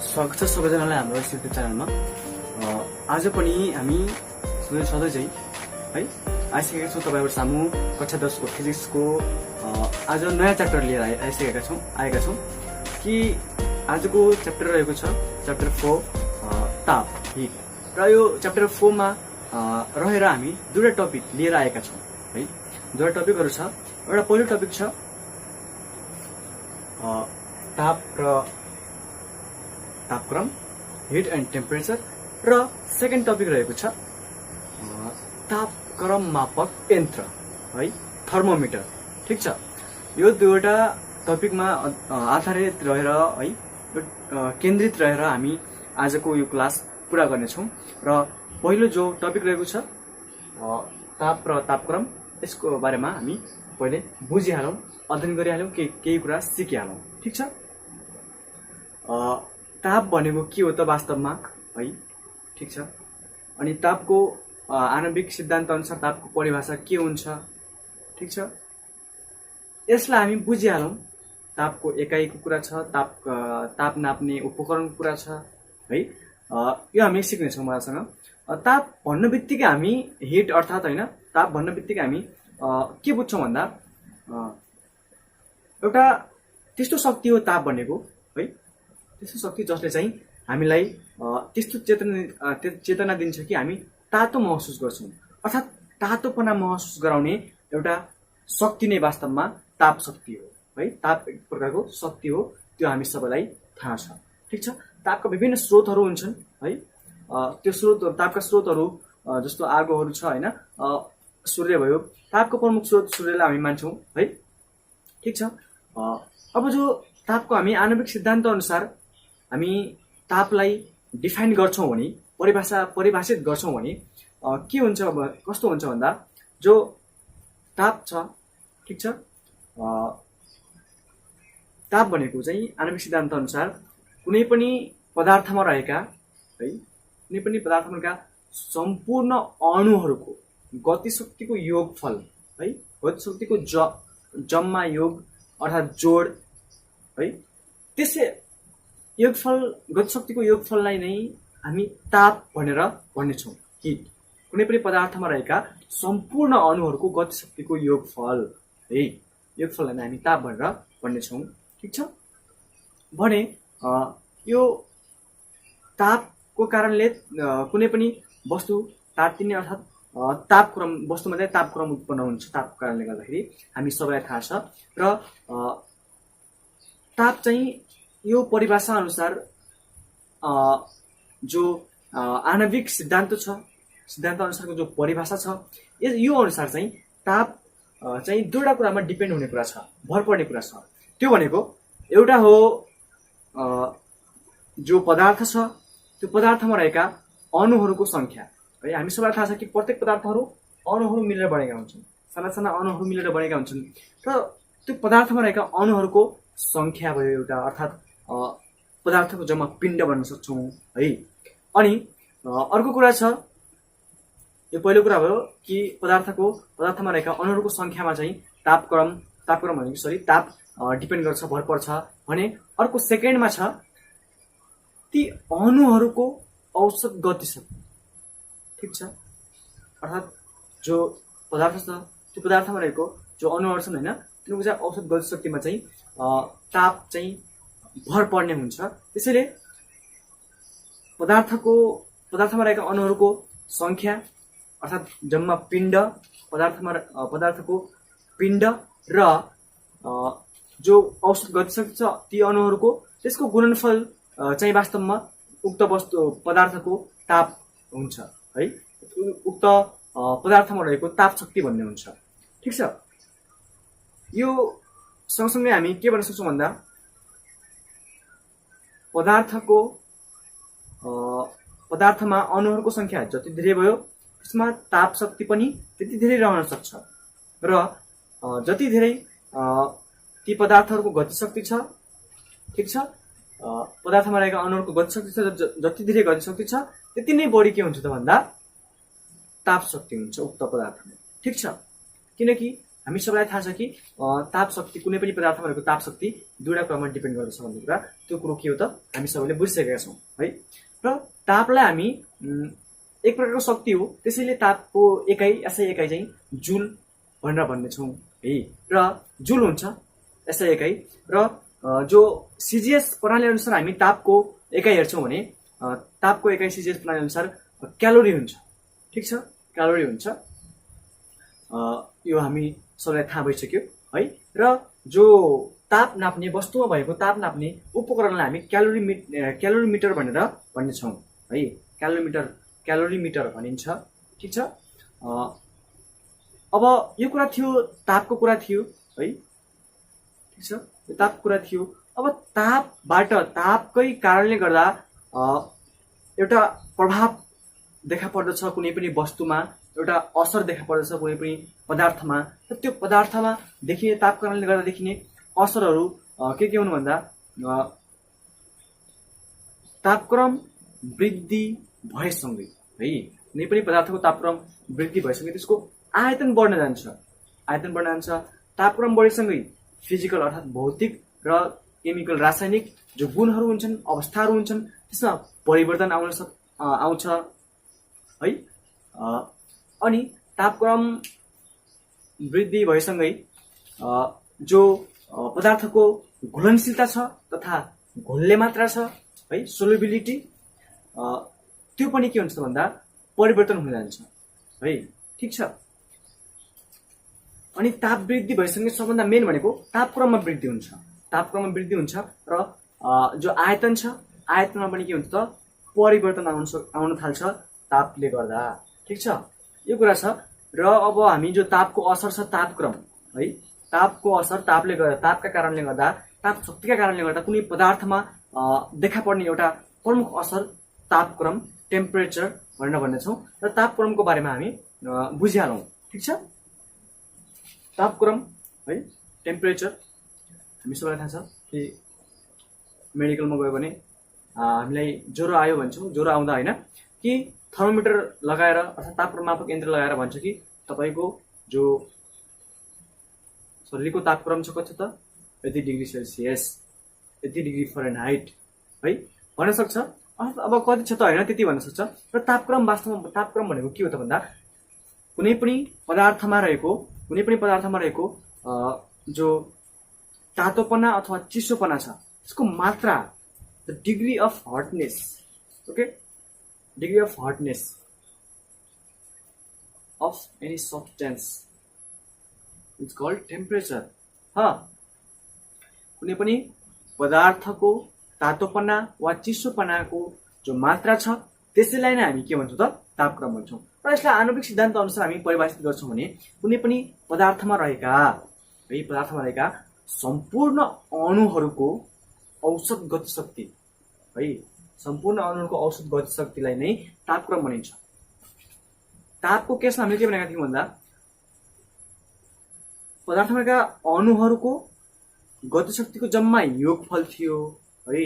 स्वागत छ सबैजनालाई हाम्रो युट्युब च्यानलमा। आज पनि हामी सधैँ चाहिँ है आइसकेका छौँ तपाईँहरू सामु कक्षा 10 को फिजिक्सको आज नयाँ च्याप्टर लिएर आएका छौँ कि आजको च्याप्टर रहेको छ च्याप्टर 4 ताप हिट। र यो च्याप्टर 4 मा रहेर हामी दुईटा टपिक लिएर आएका छौँ है। दुईटा टपिकहरू छ। एउटा पहिलो टपिक छ ताप र तापक्रम हिट एन्ड टेम्परेचर र सेकेन्ड टपिक रहेको छ तापक्रम मापक यन्त्र है थर्मोमिटर। ठिक छ। यो दुईवटा टपिकमा आधारित रहेर है केन्द्रित रहेर हामी आजको यो क्लास पुरा गर्नेछौँ। र पहिलो जो टपिक रहेको छ ताप र तापक्रम, यसको बारेमा हामी पहिले बुझिहालौँ, अध्ययन गरिहालौँ, केही कुरा सिकिहालौँ। ठिक छ। ताप भनेको के हो त वास्तवमा है। ठिक छ। अनि तापको आणविक सिद्धान्त अनुसार तापको परिभाषा के हुन्छ। ठिक छ। यसलाई हामी बुझिहालौँ। तापको एकाइको कुरा छ, ताप नाप्ने उपकरणको कुरा छ है। यो हामी सिक्नेछौँ उहाँसँग। ताप भन्ने बित्तिकै हामी हिट अर्थात् होइन, ताप भन्ने बित्तिकै हामी के बुझ्छौँ भन्दा एउटा त्यस्तो शक्ति हो ताप भनेको है। त्यस्तो शक्ति जसले चाहिँ हामीलाई त्यस्तो चेतना दिन्छ कि हामी तातो महसुस गर्छौँ। अर्थात् तातोपना महसुस गराउने एउटा शक्ति नै वास्तवमा ताप शक्ति हो है। ताप एक प्रकारको शक्ति हो, त्यो हामी सबैलाई थाहा छ। ठिक छ। तापका विभिन्न स्रोतहरू हुन्छन् है। त्यो स्रोतहरू, तापका स्रोतहरू जस्तो आगोहरू छ होइन, सूर्य भयो। तापको प्रमुख स्रोत सूर्यलाई हामी मान्छौँ है। ठिक छ। अब जो तापको हामी आणविक सिद्धान्त अनुसार हामी तापलाई डिफाइन गर्छौँ भने, परिभाषित गर्छौँ भने के हुन्छ, कस्तो हुन्छ भन्दा जो ताप छ, ठिक छ, ताप भनेको चाहिँ आणविक सिद्धान्त अनुसार कुनै पनि पदार्थमा रहेका है, कुनै पनि पदार्थमा रहेका सम्पूर्ण अणुहरूको गतिशक्तिको योगफल है, गतिशक्तिको जम्मा योग अर्थात् जोड है, त्यसै योगफल, गतिशक्तिको योगफललाई नै हामी ताप भनेर भन्नेछौँ। हिट कुनै पनि पदार्थमा रहेका सम्पूर्ण अणुहरूको गतिशक्तिको योगफल है, योगफललाई नै हामी ताप भनेर भन्नेछौँ। ठिक छ। भने यो तापको कारणले कुनै पनि वस्तु तात्तिने अर्थात् तापक्रम, वस्तुमा चाहिँ तापक्रम उत्पन्न हुन्छ। तापको कारणले गर्दाखेरि हामी सबैलाई थाहा छ। र ताप चाहिँ यो परिभाषा अनुसार जो आणविक सिद्धान्त छ, सिद्धान्त अनुसारको जो परिभाषा छ, यो अनुसार चाहिँ ताप चाहिँ दुईवटा कुरामा डिपेन्ड हुने कुरा छ, भर पर्ने कुरा छ। त्यो भनेको एउटा हो जो पदार्थ छ, त्यो पदार्थमा रहेका अणुहरूको सङ्ख्या है। हामी सबैलाई थाहा छ कि प्रत्येक पदार्थहरू अणुहरू मिलेर बनेका हुन्छन्, साना साना अणुहरू मिलेर बनेका हुन्छन्। र त्यो पदार्थमा रहेका अणुहरूको सङ्ख्या भयो एउटा, अर्थात् पदार्थको जम्मा पिण्ड भन्न सक्छौँ है। अनि अर्को कुरा छ, यो पहिलो कुरा भयो कि पदार्थमा रहेका अणुहरूको सङ्ख्यामा चाहिँ तापक्रम भनेको ताप डिपेन्ड गर्छ, भर पर्छ भने। अर्को सेकेन्डमा छ ती अणुहरूको औसत गतिशक्ति। ठिक छ। अर्थात् जो पदार्थ छ, त्यो पदार्थमा रहेको जो अणुहरू छन् होइन, तिनीहरूको चाहिँ औसत गतिशक्तिमा चाहिँ ताप चाहिँ भर पर्ने हुन्छ। त्यसैले पदार्थमा रहेका अणुहरूको सङ्ख्या अर्थात् जम्मा पिण्ड, पदार्थको पिण्ड र जो औसत गतिशक्ति छ ती अणुहरूको, त्यसको गुणनफल चाहिँ वास्तवमा उक्त पदार्थको ताप हुन्छ है। उक्त पदार्थमा रहेको ताप शक्ति भन्ने हुन्छ। ठिक छ। यो सँगसँगै हामी के भन्न सक्छौँ भन्दा पदार्थमा अणुहरूको सङ्ख्या जति धेरै भयो त्यसमा ताप शक्ति पनि त्यति धेरै रहन सक्छ। र जति धेरै ती पदार्थहरूको गतिशक्ति छ, ठिक छ, पदार्थमा रहेका अणुहरूको गतिशक्ति छ, जति धेरै गतिशक्ति छ त्यति नै बढी के हुन्छ त भन्दा ताप शक्ति हुन्छ उक्त पदार्थमा। ठिक छ। किनकि हामी सबैलाई थाहा छ कि ताप शक्ति, कुनै पनि पदार्थमा रहेको ताप शक्ति दुईवटा कुरामा डिपेन्ड गर्दछ भन्ने कुरा, त्यो कुरो के हो त हामी सबैले बुझिसकेका छौँ है। र तापलाई हामी एक प्रकारको शक्ति हो, त्यसैले तापको एकाइ एसआई एकाइ चाहिँ जुल भनेर भन्नेछौँ है। र जुल हुन्छ एसआई एकाइ, र जो सिजिएस प्रणाली अनुसार हामी तापको एकाइ हेर्छौँ भने तापको एकाइ सिजिएस प्रणाली अनुसार क्यालोरी हुन्छ। ठिक छ, क्यालोरी हुन्छ, यो हामी सबैलाई थाहा भइसक्यो है। र जो ताप नाप्ने, वस्तुमा भएको ताप नाप्ने उपकरणलाई हामी क्यालोरीमिटर भनेर भन्नेछौँ है। क्यालोरीमिटर भनिन्छ। ठिक छ, अब यो कुरा थियो, तापको कुरा थियो है। ठिक छ, यो तापको कुरा थियो। अब तापबाट, तापकै कारणले गर्दा एउटा प्रभाव देखा पर्दछ कुनै पनि वस्तुमा, एउटा असर देखा पर्दछ कुनै पनि पदार्थमा। र त्यो पदार्थमा देखिने, तापको कारणले गर्दा देखिने असरहरू के हुनु भन्दा तापक्रम वृद्धि भएसँगै है, कुनै पनि पदार्थको तापक्रम वृद्धि भएसँगै त्यसको आयतन बढ्न जान्छ। तापक्रम बढेसँगै फिजिकल अर्थात् भौतिक र केमिकल, रासायनिक जो गुणहरू हुन्छन्, अवस्थाहरू हुन्छन्, त्यसमा परिवर्तन आउँछ है। अनि तापक्रम वृद्धि भएसँगै जो पदार्थको घुलनशीलता छ तथा घुल्ने मात्रा छ है, सोल्युबिलिटी, त्यो पनि के हुन्छ भन्दा परिवर्तन हुन जान्छ है। ठिक छ, अनि ताप वृद्धि भएसँगै सबभन्दा मेन भनेको तापक्रममा वृद्धि हुन्छ। र जो आयतन छ, आयतनमा पनि के हुन्छ त परिवर्तन आउन थाल्छ तापले गर्दा। ठिक छ, यो कुरा छ। र अब हामी जो तापको असर छ, तापक्रम है, तापको असर तापले गर्दा, तापका कारणले गर्दा, ताप शक्तिका कारणले गर्दा कुनै पदार्थमा देखा पर्ने एउटा प्रमुख असर तापक्रम, टेम्परेचर भनेर भन्नेछौँ। र तापक्रमको बारेमा हामी बुझिहालौँ। ठिक छ, तापक्रम है, टेम्परेचर हामी सबैलाई थाहा छ कि मेडिकलमा गयो भने हामीलाई ज्वरो आयो भन्छौँ। ज्वरो आउँदा होइन कि थर्मोमिटर लगाएर अर्थात् तापक्रम मापक यन्त्र लगाएर भन्छ कि तपाईँको जो शरीरको तापक्रम छ कति त, यति डिग्री सेल्सियस, यति डिग्री फरेनहाइट है भन्न सक्छ। अब कति छ त होइन त्यति भन्न सक्छ। र तापक्रम, वास्तवमा तापक्रम भनेको के हो त भन्दा कुनै पनि पदार्थमा रहेको जो तातोपना अथवा चिसोपना छ, त्यसको मात्रा, the degree of hotness, okay, degree of hotness of any substance is called temperature. कुनै पनि पदार्थको तातोपना वा चिसोपनाको जो मात्रा छ त्यसैलाई नै हामी के भन्छौँ त तापक्रम भन्छौँ। र यसलाई आणविक सिद्धान्त अनुसार हामी परिभाषित गर्छौँ भने कुनै पनि पदार्थमा रहेका सम्पूर्ण अणुहरूको औसत गतिशक्ति है, सम्पूर्ण अणुहरूको औसत गतिशक्तिलाई नै तापक्रम भनिन्छ। तापको केसमा हामीले के भनेका थियौँ भन्दा पदार्थमा रहेका अणुहरूको गतिशक्तिको जम्मा योगफल थियो है।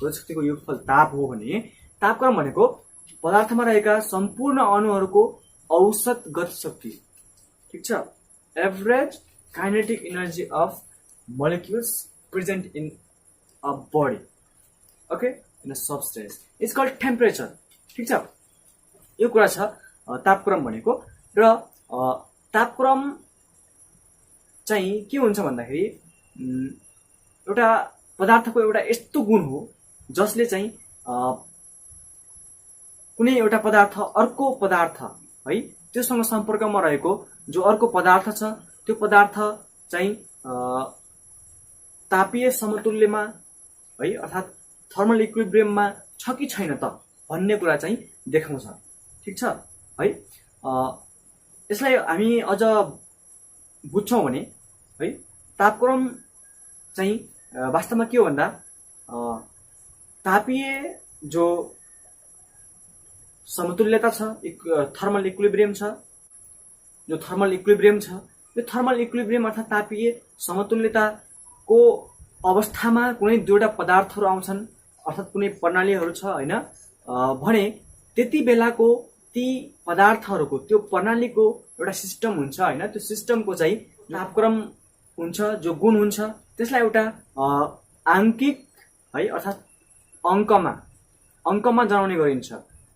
गतिशक्तिको योगफल ताप हो भने तापक्रम भनेको पदार्थमा रहेका सम्पूर्ण अणुहरूको औसत गतिशक्ति। ठिक छ, average kinetic energy of molecules present in a body, okay, in a substance is called temperature. ठिक छ, यो कुरा छ तापक्रम भनेको। र तापक्रम चाहिँ के हुन्छ भन्दाखेरि एउटा पदार्थको एउटा यस्तो गुण हो जसले चाहिँ कुनै एउटा पदार्थ अर्को पदार्थ है, त्योसँग सम्पर्कमा रहेको जो अर्को पदार्थ छ, त्यो पदार्थ चाहिँ तापीय समतुल्यमा है, अर्थात् थर्मल इक्विलिब्रियममा छ कि छैन त भन्ने कुरा चाहिँ देखाउँछ। ठिक छ है, यसलाई हामी अझ बुझ्छौँ भने है, तापक्रम चाहिँ वास्तवमा के हो भन्दा तापीय जो समतुल्यता छ, थर्मल इक्विलिब्रियम छ, जो थर्मल इक्विलिब्रियम छ, यो थर्मल इक्विलिब्रियम अर्थात् तापीय समतुल्यताको अवस्थामा कुनै दुईवटा पदार्थहरू आउँछन् अर्थात् कुनै प्रणालीहरू छ होइन भने त्यति बेलाको ती पदार्थहरूको त्यो प्रणालीको एउटा सिस्टम हुन्छ होइन, त्यो सिस्टमको चाहिँ तापक्रम हुन्छ, जो गुण हुन्छ, त्यसलाई एउटा आङ्किक है अर्थात् अङ्कमा जनाउने गरिन्छ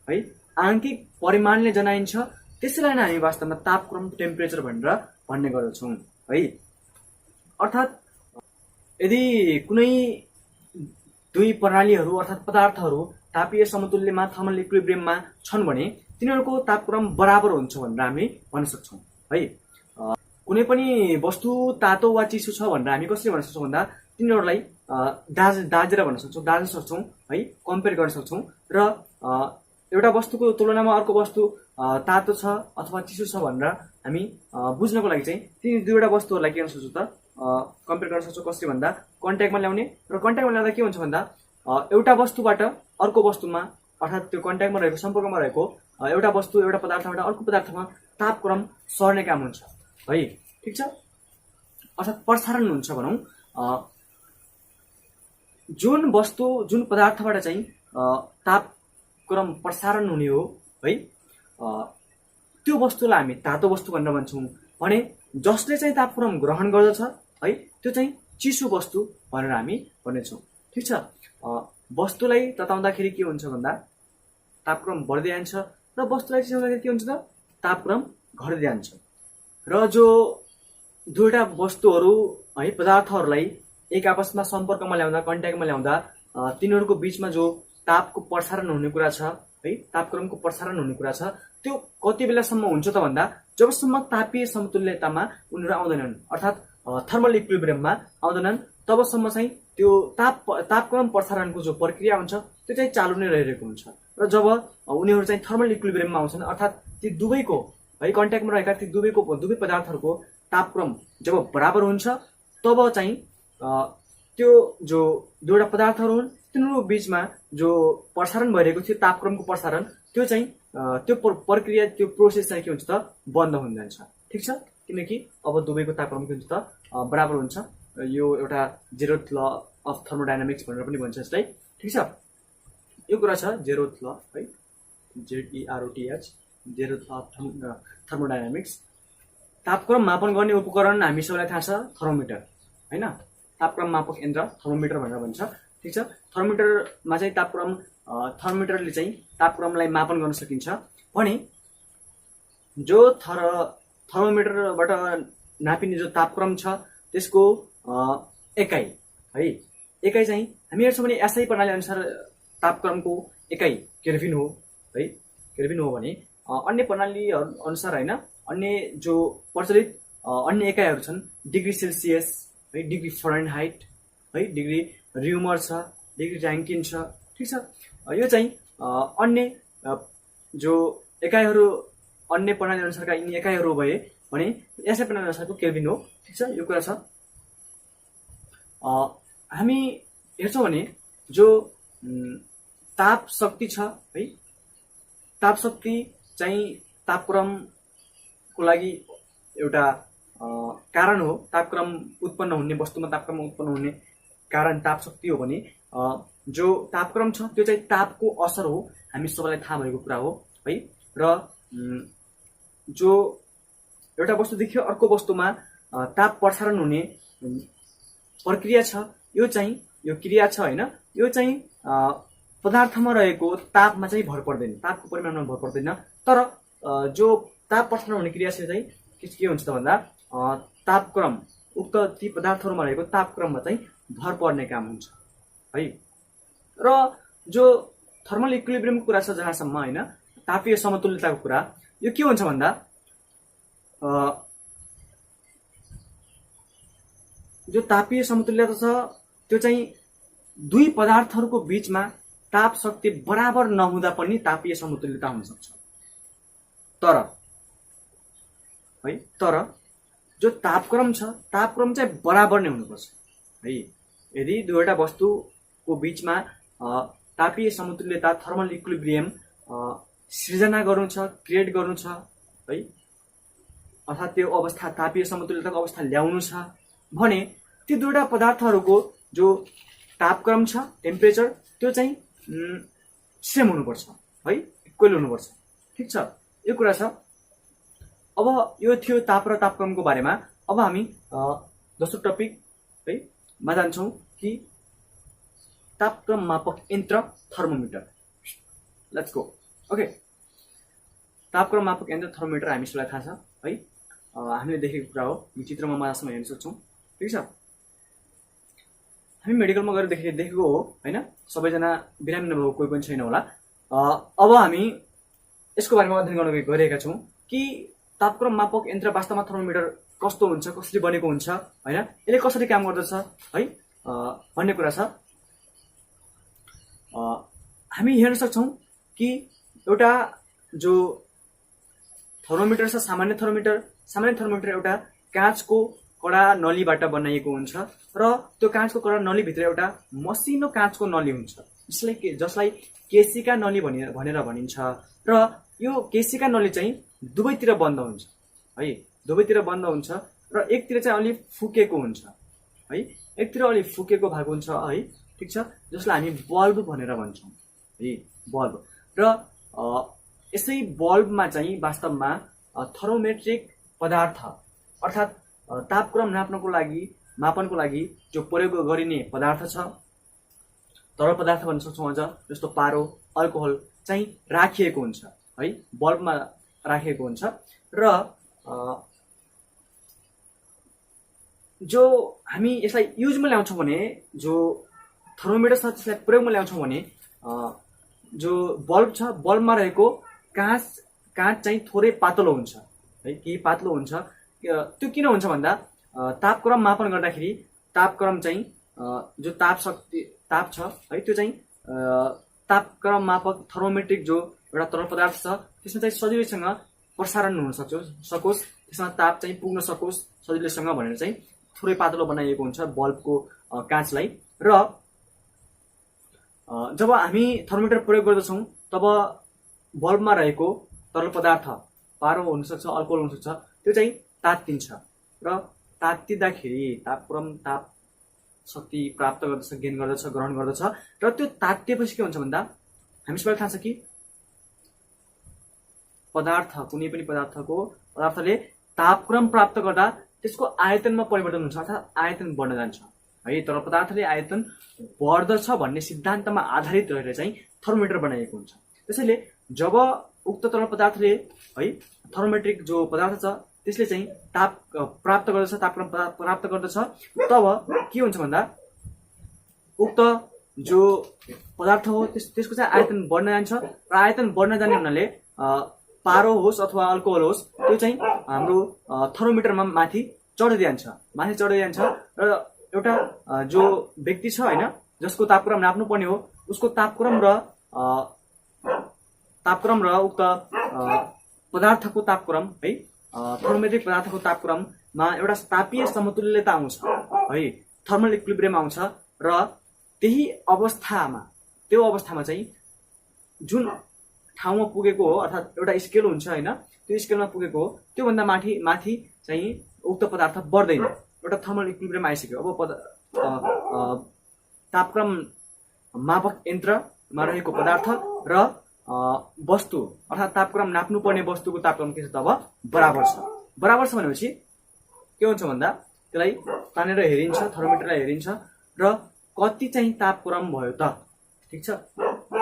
है, आङ्किक परिमाणले जनाइन्छ। त्यसैलाई नै हामी वास्तवमा तापक्रम टेम्परेचर भनेर भन्ने गर्दछौँ है। अर्थात् यदि कुनै दुई प्रणालीहरू अर्थात् पदार्थहरू तापीय समतुल्यमा थर्मल इक्विलिब्रियममा छन् भने तिनीहरूको तापक्रम बराबर हुन्छ भनेर हामी भन्न सक्छौँ है। कुनै पनि वस्तु तातो वा चिसो छ भनेर हामी कसरी भन्न सक्छौँ भन्दा तिनीहरूलाई दाजेर भन्न सक्छौँ, दाज्न सक्छौँ है, कम्पेयर गर्न सक्छौँ। र एउटा वस्तुको तुलनामा अर्को वस्तु तातो छ अथवा चिसो छ भनेर हामी बुझ्नको लागि चाहिँ ती दुईवटा वस्तुहरूलाई के गर्न सक्छौँ त कम्पेयर गर्न सक्छौँ। कसरी भन्दा कन्ट्याक्टमा ल्याउने, र कन्ट्याक्टमा ल्याउँदा के हुन्छ भन्दा एउटा वस्तुबाट अर्को वस्तुमा अर्थात् त्यो कन्ट्याक्टमा रहेको सम्पर्कमा रहेको एउटा वस्तु एउटा पदार्थबाट अर्को पदार्थमा तापक्रम सर्ने काम हुन्छ है। ठिक छ, अर्थात् प्रसारण हुन्छ भनौँ। जुन वस्तु जुन पदार्थबाट चाहिँ तापक्रम प्रसारण हुने हो है, त्यो वस्तुलाई हामी तातो वस्तु भनेर भन्छौँ भने जसले चाहिँ तापक्रम ग्रहण गर्दछ है त्यो चाहिँ चिसो वस्तु भनेर हामी भन्नेछौँ। ठिक छ, वस्तुलाई तताउँदाखेरि के हुन्छ भन्दा तापक्रम बढ्दै जान्छ र वस्तुलाई चिसाउँदाखेरि के हुन्छ त तापक्रम घट्दै जान्छ। र जो दुईवटा वस्तुहरू है पदार्थहरूलाई एक आपसमा सम्पर्कमा ल्याउँदा कन्ट्याक्टमा ल्याउँदा तिनीहरूको बिचमा जो तापको प्रसारण हुने कुरा छ है, तापक्रमको प्रसारण हुने कुरा छ, त्यो कति बेलासम्म हुन्छ त भन्दा जबसम्म तापीय समतुल्यतामा उनीहरू आउँदैनन् अर्थात् थर्मल इक्विलिब्रियममा आउँदैनन् तबसम्म चाहिँ त्यो तापक्रम प्रसारणको जो प्रक्रिया हुन्छ त्यो चाहिँ चालु नै रहिरहेको हुन्छ। र जब उनीहरू चाहिँ थर्मल इक्विलिब्रियममा आउँछन् अर्थात् ती दुवैको है कन्ट्याक्टमा रहेका ती दुवै पदार्थहरूको तापक्रम जब बराबर हुन्छ तब चाहिँ त्यो जो दुईवटा पदार्थहरू हुन् तिनीहरू बिचमा जो प्रसारण भइरहेको थियो तापक्रमको प्रसारण त्यो चाहिँ त्यो प्रक्रिया त्यो प्रोसेस चाहिँ के हुन्छ त बन्द हुन जान्छ। ठिक छ, किनकि अब दुवैको तापक्रम के हुन्छ त बराबर हुन्छ। यो एउटा जेरोथ ल अफ थर्मोडाइनामिक्स भनेर पनि भन्छ यसलाई। ठिक छ, यो कुरा छ जेरोथ ल है, ZEROTH zeroth law of thermodynamics. तापक्रम मापन गर्ने उपकरण हामी सबैलाई थाहा छ थर्मोमिटर हैन, तापक्रम मापक यन्त्र थर्मोमिटर भनेर भन्छ। ठिक छ, थर्मोमिटरमा चाहिँ थर्मोमिटरले चाहिँ तापक्रमलाई मापन गर्न सकिन्छ भने जो थर्मोमिटरबाट नापिने जो तापक्रम छ त्यसको एकाइ है, एकाइ चाहिँ हामी हेर्छौँ भने एसआई प्रणाली अनुसार तापक्रमको एकाइ केल्भिन हो है, केल्भिन हो भने अन्य प्रणाली अनुसार होइन अन्य जो प्रचलित अन्य एकाइहरू छन् डिग्री सेल्सियस है, डिग्री फरेनहाइट है, डिग्री र्युमर छ, डिग्री र्याङ्किन छ। ठिक छ, यो चाहिँ अन्य जो एकाइहरू अन्य प्रणाली अनुसारका यिनी एकाइहरू भए भने एसआई प्रणाली अनुसारको केल्भिन हो। ठिक छ, यो कुरा छ। हामी हेर्छौँ भने जो ताप शक्ति छ है, ताप शक्ति चाहिँ तापक्रमको लागि एउटा कारण हो। तापक्रम उत्पन्न हुने वस्तुमा तापक्रम उत्पन्न हुने कारण ताप शक्ति हो भने जो तापक्रम छ त्यो चाहिँ तापको असर हो, हामी सबैलाई थाहा भएको कुरा हो है। र जो एउटा वस्तुदेखि अर्को वस्तुमा ताप प्रसारण हुने प्रक्रिया छ यो चाहिँ यो क्रिया छ होइन, यो चाहिँ पदार्थमा रहेको तापमा चाहिँ भर पर्दैन, तापको परिमाणमा भर पर्दैन। तर जो ताप प्रसारण हुने क्रिया चाहिँ के हुन्छ त भन्दा तापक्रम उक्त ती पदार्थहरूमा रहेको तापक्रममा चाहिँ भर पर्ने काम हुन्छ है। र जो थर्मल इक्विलिब्रियमको कुरा छ जहाँसम्म होइन, तापीय समतुल्यताको कुरा, यो के हुन्छ भन्दा जो तापीय समतुल्यता छ त्यो चाहिँ दुई पदार्थहरूको बिचमा ताप शक्ति बराबर नहुँदा पनि तापीय समतुल्यता हुन सक्छ। तर जो तापक्रम छ तापक्रम चाहिँ बराबर नै हुनुपर्छ है। यदि दुईवटा वस्तुको बिचमा तापीय समतुल्यता थर्मल इक्विलिब्रियम सृजना गर्नु छ, क्रिएट गर्नु छ है, अर्थात् त्यो अवस्था तापीय समतुल्यताको अवस्था ल्याउनु छ भने ती दुईवटा पदार्थहरूको जो तापक्रम छ टेम्परेचर त्यो चाहिँ सेम हुनुपर्छ है, इक्वल हुनुपर्छ। ठिक छ, यो कुरा छ। अब यो थियो ताप र तापक्रमको बारेमा। अब हामी दोस्रो टपिक है मा जान्छौँ कि तापक्रम मापक यन्त्र थर्मोमिटर। Let's go. ओके, तापक्रम मापक यन्त्र थर्मोमिटर हामी सबैलाई थाहा छ है, हामीले देखेको कुरा हो, यो चित्रमा मजासँग हेर्न सक्छौँ। ठिक छ, हामी मेडिकलमा गएर देखेको हो होइन, सबैजना बिरामी नभएको कोही पनि छैन होला। अब हामी यसको बारेमा अध्ययन गर्न गइरहेका छौँ कि तापक्रम मापक यन्त्र वास्तवमा थर्मोमिटर कस्तो हुन्छ, कसरी बनेको हुन्छ होइन, यसले कसरी काम गर्दछ है भन्ने कुरा छ। हामी हेर्न सक्छौँ कि एउटा जो थर्मोमिटर छ, सामान्य थर्मोमिटर एउटा काँचको कडा नलीबाट बनाइएको हुन्छ र त्यो काँचको कडा नलीभित्र एउटा मसिनो काँचको नली हुन्छ, जसलाई केशिका नली भनेर भनिन्छ। र यो केशिका नली चाहिँ दुवैतिर बन्द हुन्छ है, दुवैतिर बन्द हुन्छ र एकतिर चाहिँ अलि फुकेको हुन्छ है, एकतिर अलि फुकेको भएको हुन्छ है। ठिक छ, जसलाई हामी बल्ब भनेर भन्छौँ है, बल्ब। र यसै बल्बमा चाहिँ वास्तवमा थर्मोमेट्रिक पदार्थ अर्थात् तापक्रम नाप्नको लागि, मापनको लागि जो प्रयोग गरिने पदार्थ छ, तरल पदार्थ भन्न सक्छौँ अझ, जस्तो पारो, अल्कोहल चाहिँ राखिएको हुन्छ है, बल्बमा राखिएको हुन्छ। र जो हामी यसलाई युजमा ल्याउँछौँ भने, जो थर्मोमिटर छ त्यसलाई प्रयोगमा ल्याउँछौँ भने, जो बल्ब छ, बल्बमा रहेको काँच चाहिँ थोरै पातलो हुन्छ है, केही पातलो हुन्छ। त्यो किन हुन्छ भन्दा तापक्रम मापन गर्दाखेरि तापक्रम चाहिँ जो ताप छ है, त्यो चाहिँ तापक्रम मापक थर्मोमेट्रिक जो एउटा तरल पदार्थ छ त्यसमा चाहिँ सजिलैसँग प्रसारण हुन सकोस्, त्यसमा ताप चाहिँ पुग्न सकोस् सजिलैसँग भनेर चाहिँ थोरै पातलो बनाइएको हुन्छ बल्बको काँचलाई। र जब हामी थर्मोमिटर प्रयोग गर्दछौँ तब बल्बमा रहेको तरल पदार्थ, पारो हुनसक्छ, अल्कोहल हुनसक्छ, त्यो चाहिँ तात्तिन्छ र तात्तिँदाखेरि ताप शक्ति प्राप्त गर्दछ, गेन गर्दछ, ग्रहण गर्दछ। र त्यो तात्तिएपछि के हुन्छ भन्दा हामी सबैलाई थाहा छ कि कुनै पनि पदार्थले तापक्रम प्राप्त गर्दा त्यसको आयतनमा परिवर्तन हुन्छ, अर्थात् आयतन बढ्न जान्छ है। तरल पदार्थले आयतन बढ्दछ भन्ने सिद्धान्तमा आधारित रहेर चाहिँ थर्मोमिटर बनाइएको हुन्छ। त्यसैले जब उक्त तरल पदार्थले है, थर्मोमेट्रिक जो पदार्थ छ त्यसले चाहिँ ताप प्राप्त गर्दछ, तापक्रम प्राप्त गर्दछ, तब के हुन्छ भन्दा उक्त जो पदार्थ हो त्यसको चाहिँ आयतन बढ्न जान्छ र आयतन बढ्न जाने हुनाले पारो होस् अथवा अल्कोहल होस्, त्यो चाहिँ हाम्रो थर्मोमिटरमा माथि चढ्दै जान्छ र एउटा जो व्यक्ति छ होइन, जसको तापक्रम नाप्नु पर्ने हो, उसको तापक्रम र उक्त पदार्थको तापक्रम है, थर्मोमेट्रिक पदार्थको तापक्रममा एउटा तापीय समतुल्यता आउँछ है, थर्मल इक्विलिब्रियम आउँछ। र त्यो अवस्थामा चाहिँ जुन ठाउँमा पुगेको हो, अर्थात् एउटा स्केल हुन्छ होइन, त्यो स्केलमा पुगेको हो, त्योभन्दा माथि चाहिँ उक्त पदार्थ बढ्दैन, एउटा थर्मल इक्विलिब्रियम आइसक्यो। अब तापक्रम मापक यन्त्रमा रहेको पदार्थ र वस्तु अर्थात् तापक्रम नाप्नु पर्ने वस्तुको तापक्रम के छ तब बराबर छ भनेपछि के हुन्छ भन्दा त्यसलाई तानेर हेरिन्छ, थर्मोमिटरलाई हेरिन्छ र कति चाहिँ तापक्रम भयो त, ठिक छ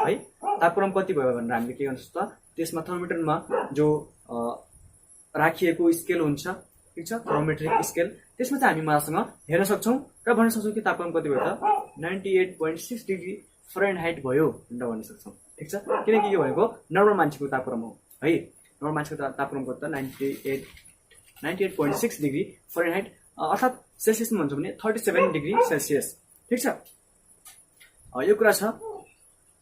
है, तापक्रम कति भयो भनेर हामीले के गर्छ त त्यसमा थर्मोमिटरमा जो राखिएको स्केल हुन्छ, ठिक छ, थर्मोमेट्रिक स्केल, त्यसमा चाहिँ हामी मजासँग हेर्न सक्छौँ र भन्न सक्छौँ कि तापक्रम कति भयो त 98.6 डिग्री फरेनहाइट भयो भनेर भन्न सक्छौँ। ठिक छ, किनकि यो भनेको नर्मल मान्छेको तापक्रम हो है, नर्मल मान्छेको तापक्रम कति त 98.6 डिग्री फरेनहाइट, अर्थात् सेल्सियसमा भन्छौँ भने 37 डिग्री सेल्सियस। ठिक छ, यो कुरा छ।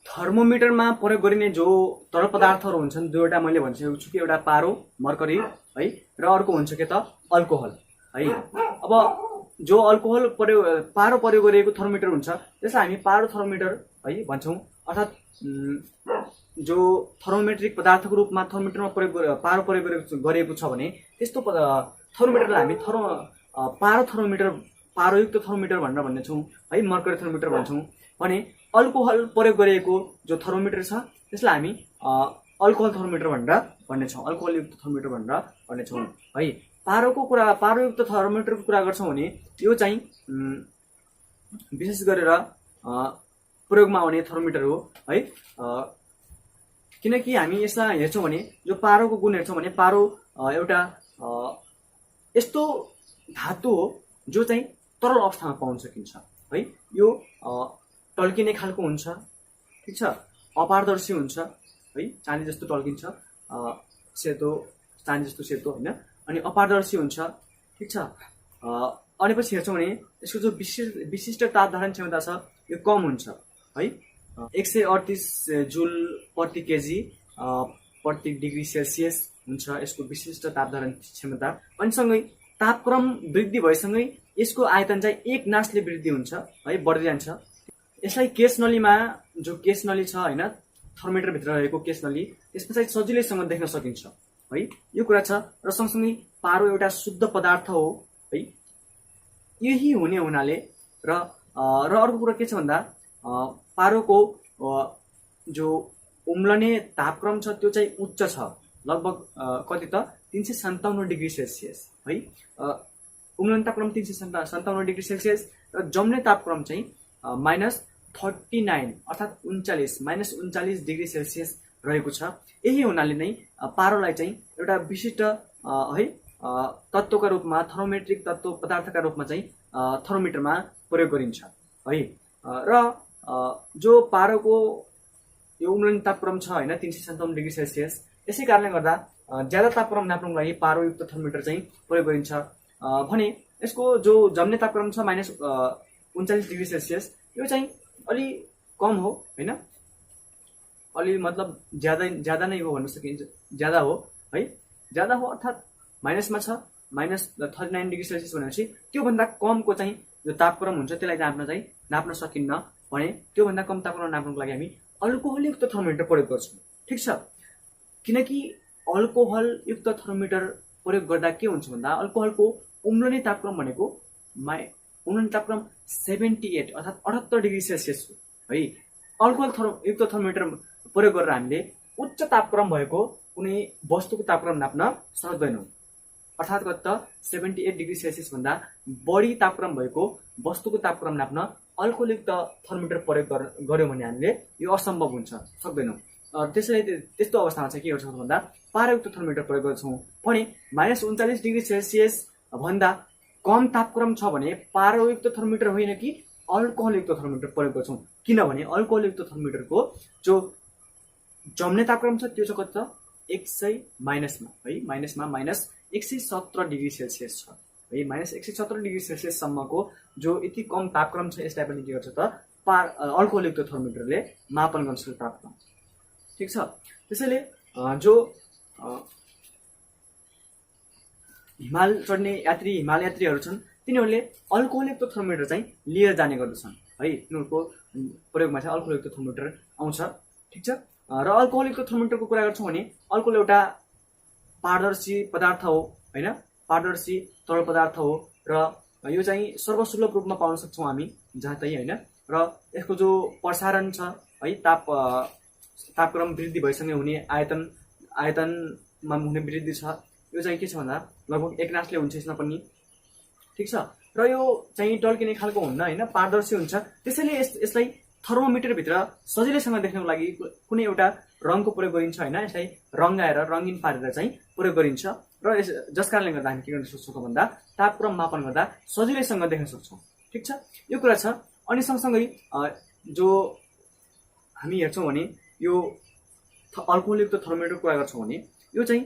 थर्मोमिटरमा प्रयोग गरिने जो तरल पदार्थहरू हुन्छन् दुईवटा मैले भनिसकेको छु कि एउटा पारो, मर्करी है, र अर्को हुन्छ के त अल्कोहल है। अब जो पारो प्रयोग गरिएको थर्मोमिटर हुन्छ त्यसलाई हामी पारो थर्मोमिटर है भन्छौँ, अर्थात् जो थर्मोमेट्रिक पदार्थको रूपमा थर्मोमिटरमा पारो प्रयोग गरिएको छ भने त्यस्तो थर्मोमिटरलाई हामी पारोयुक्त थर्मोमिटर भनेर भन्नेछौँ है, मर्करी थर्मोमिटर भन्छौँ। भने अल्कोहल प्रयोग गरिएको जो थर्मोमिटर छ त्यसलाई हामी अल्कोहल थर्मोमिटर भनेर भन्नेछौँ, अल्कोहलयुक्त थर्मोमिटर भनेर भन्नेछौँ है। पारोयुक्त थर्मोमिटरको कुरा गर्छौँ भने यो चाहिँ विशेष गरेर प्रयोगमा आउने थर्मोमिटर हो है। किनकि हामी यसलाई हेर्छौँ भने जो पारोको गुण हेर्छौँ भने पारो एउटा यस्तो धातु हो जो चाहिँ तरल अवस्थामा पाउन सकिन्छ है। यो टल्किने खालको हुन्छ, ठिक छ, अपारदर्शी हुन्छ है, चाँदी जस्तो टल्किन्छ, सेतो चाँदी जस्तो सेतो होइन, अनि अपारदर्शी हुन्छ, ठिक छ। अनि पछि हेर्छौँ भने यसको जो विशिष्ट ताप धारण क्षमता छ यो कम हुन्छ है। 138 जुल प्रति केजी प्रति डिग्री सेल्सियस हुन्छ यसको विशिष्ट ताप धारण क्षमता। अनि सँगै तापक्रम वृद्धि भएसँगै यसको आयतन चाहिँ एक नासले वृद्धि हुन्छ है, बढ्दै जान्छ। यसलाई केस नलीमा, जो केस नली छ होइन, थर्मोमिटर भित्र रहेको केस नली, यसमा चाहिँ सजिलैसँग देख्न सकिन्छ है, यो कुरा छ। र सँगसँगै पारो एउटा शुद्ध पदार्थ हो है, यही हुने हुनाले र अर्को कुरा के छ भन्दा पारोको जो उम्लने तापक्रम छ त्यो चाहिँ उच्च छ, लगभग कति त 357 डिग्री सेल्सियस है। उम्लने तापक्रम 357 डिग्री सेल्सियस र जम्ने तापक्रम चाहिँ -39 अर्थात् 39 डिग्री सेल्सियस रहेको छ। यही हुनाले नै पारोलाई चाहिँ एउटा विशिष्ट है तत्त्वका रूपमा, थर्मोमेट्रिक तत्त्व पदार्थका रूपमा चाहिँ थर्मोमिटरमा प्रयोग गरिन्छ है। र जो पारोको यो उम्लने तापक्रम छ होइन 357 डिग्री सेल्सियस, यसै कारणले गर्दा ज्यादा तापक्रम नाप्नको लागि पारोयुक्त थर्मोमिटर चाहिँ प्रयोग गरिन्छ भने यसको जो जम्ने तापक्रम छ -39 डिग्री सेल्सियस, यो चाहिँ अलि कम हो होइन, अलि मतलब ज्यादा नै हो भन्न सकिन्छ, ज्यादा हो है, ज्यादा हो अर्थात् माइनसमा छ, -39 डिग्री सेल्सियस भनेपछि त्योभन्दा कमको चाहिँ जो तापक्रम हुन्छ त्यसलाई नाप्न सकिन्न भने त्योभन्दा कम तापक्रम नाप्नको लागि हामी अल्कोहलयुक्त थर्मोमिटर प्रयोग गर्छौँ, ठिक छ। किनकि अल्कोहलयुक्त थर्मोमिटर प्रयोग गर्दा के हुन्छ भन्दा अल्कोहलको उम्लने तापक्रम भनेको उम्लने तापक्रम 78 अर्थात् 78 डिग्री सेल्सियस हो है। अल्कोहलयुक्त थर्मोमिटर प्रयोग गरेर हामीले उच्च तापक्रम भएको कुनै वस्तुको तापक्रम नाप्न सक्दैनौँ, अर्थात् कति त 78 डिग्री सेल्सियस भन्दा बढी तापक्रम भएको वस्तुको तापक्रम नाप्न अल्कोहलयुक्त थर्मोमिटर प्रयोग गर्यौँ भने हामीले यो असम्भव हुन्छ, सक्दैनौँ। त्यसैले त्यस्तो अवस्थामा चाहिँ के गर्छौँ भन्दा पारोयुक्त थर्मोमिटर प्रयोग गर्छौँ भने -39 डिग्री सेल्सियस भन्दा कम तापक्रम छ भने पारोयुक्त थर्मोमिटर होइन कि अल्कोहलयुक्त थर्मोमिटर प्रयोग गर्छौँ। किनभने अल्कोहलयुक्त थर्मोमिटरको जो जम्ने तापक्रम छ त्यो चाहिँ कति त 100 है, -117 डिग्री सेल्सियस छ है। -117 डिग्री सेल्सियससम्मको जो यति कम तापक्रम छ यसलाई पनि के गर्छ त अल्कोहलयुक्त थर्मोमिटरले मापन गर्न सक्छ तापक्रम, ठिक छ। त्यसैले जो हिमाल चढ्ने हिमाल यात्रीहरू छन् तिनीहरूले अल्कोहलयुक्त थर्मोमिटर चाहिँ लिएर जाने गर्दछन् है, तिनीहरूको प्रयोगमा चाहिँ अल्कोहलयुक्त थर्मोमिटर आउँछ, ठिक छ। र अल्कोहलयुक्त थर्मोमिटरको कुरा गर्छौँ भने अल्कोहल एउटा पारदर्शी पदार्थ हो होइन, पारदर्शी तरल पदार्थ हो र यो चाहिँ सर्वसुलभ रूपमा पाउन सक्छौँ हामी जहाँ तहीँ होइन। र यसको जो प्रसारण छ है, तापक्रम वृद्धि भएसँगै हुने आयतनमा हुने वृद्धि छ, यो चाहिँ के छ भन्दा लगभग एक नासले हुन्छ यसमा पनि, ठिक छ। र यो चाहिँ टल्किने खालको हुन्न होइन, पारदर्शी हुन्छ। त्यसैले यसलाई थर्मोमिटरभित्र सजिलैसँग देख्नको लागि कुनै एउटा रङको प्रयोग गरिन्छ होइन, यसलाई रङ्गाएर रङ्गिन पारेर चाहिँ प्रयोग गरिन्छ र जस कारणले गर्दा हामी के गर्न सक्छौँ भन्दा तापक्रम मापन गर्दा सजिलैसँग देख्न सक्छौँ, ठिक छ, यो कुरा छ। अनि सँगसँगै जो हामी हेर्छौँ भने यो अल्कोहलयुक्त थर्मोमिटरको कुरा गर्छौँ भने यो चाहिँ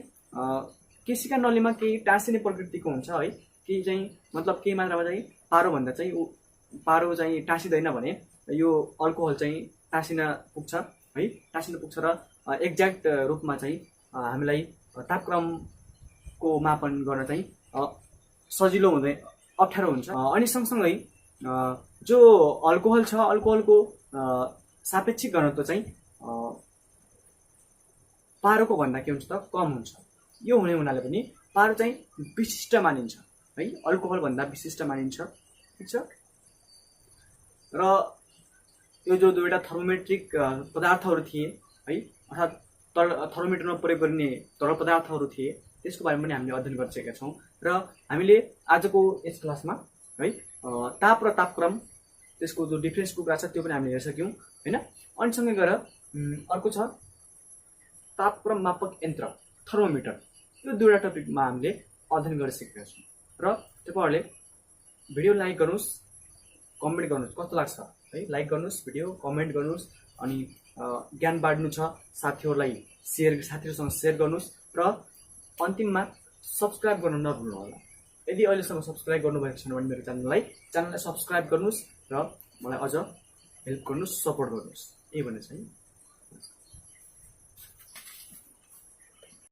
केसीका नलीमा केही टाँसिने प्रकृतिको हुन्छ है, केही चाहिँ मतलब केही मात्रामा चाहिँ पारोभन्दा चाहिँ पारो चाहिँ टाँसिँदैन भने यो अल्कोहल चाहिँ टाँसिन पुग्छ है, टाँसिन पुग्छ र एक्ज्याक्ट रूपमा चाहिँ हामीलाई तापक्रमको मापन गर्न चाहिँ सजिलो हुँदै अप्ठ्यारो हुन्छ। अनि सँगसँगै जो अल्कोहल छ अल्कोहलको सापेक्षिक घनत्व चाहिँ पारोको भन्दा के हुन्छ त कम हुन्छ। यो हुने हुनाले पनि पारो चाहिँ विशिष्ट मानिन्छ है, अल्कोहल भन्दा विशिष्ट मानिन्छ, ठिक छ। र यो जो दुईवटा थर्मोमेट्रिक पदार्थहरू थिए है, अर्थात् थर्मोमिटरमा प्रयोग गरिने तरल पदार्थहरू थिए त्यसको बारेमा पनि हामीले अध्ययन गरिसकेका छौँ र हामीले आजको यस क्लासमा है ताप र तापक्रम त्यसको जो डिफ्रेन्सको कुरा छ त्यो पनि हामीले हेरिसक्यौँ होइन। अनि सँगै गएर अर्को छ तापक्रम मापक यन्त्र थर्मोमिटर। यो दुईवटा टपिकमा हामीले अध्ययन गरिसकेका छौँ र तपाईँहरूले भिडियो लाइक गर्नुहोस्, कमेन्ट गर्नुहोस्, कस्तो लाग्छ है, लाइक गर्नुहोस्, भिडियो कमेन्ट गर्नुहोस्, अनि ज्ञान बाँड्नु छ साथीहरूलाई साथीहरूसँग सेयर गर्नुहोस् र अन्तिममा सब्सक्राइब गर्न नभुल्नु होला। यदि अहिलेसम्म सब्सक्राइब गर्नुभएको छैन भने मेरो च्यानललाई सब्सक्राइब गर्नुहोस् र मलाई अझ हेल्प गर्नुहोस्, सपोर्ट गर्नुहोस्, यही भन्ने छ है।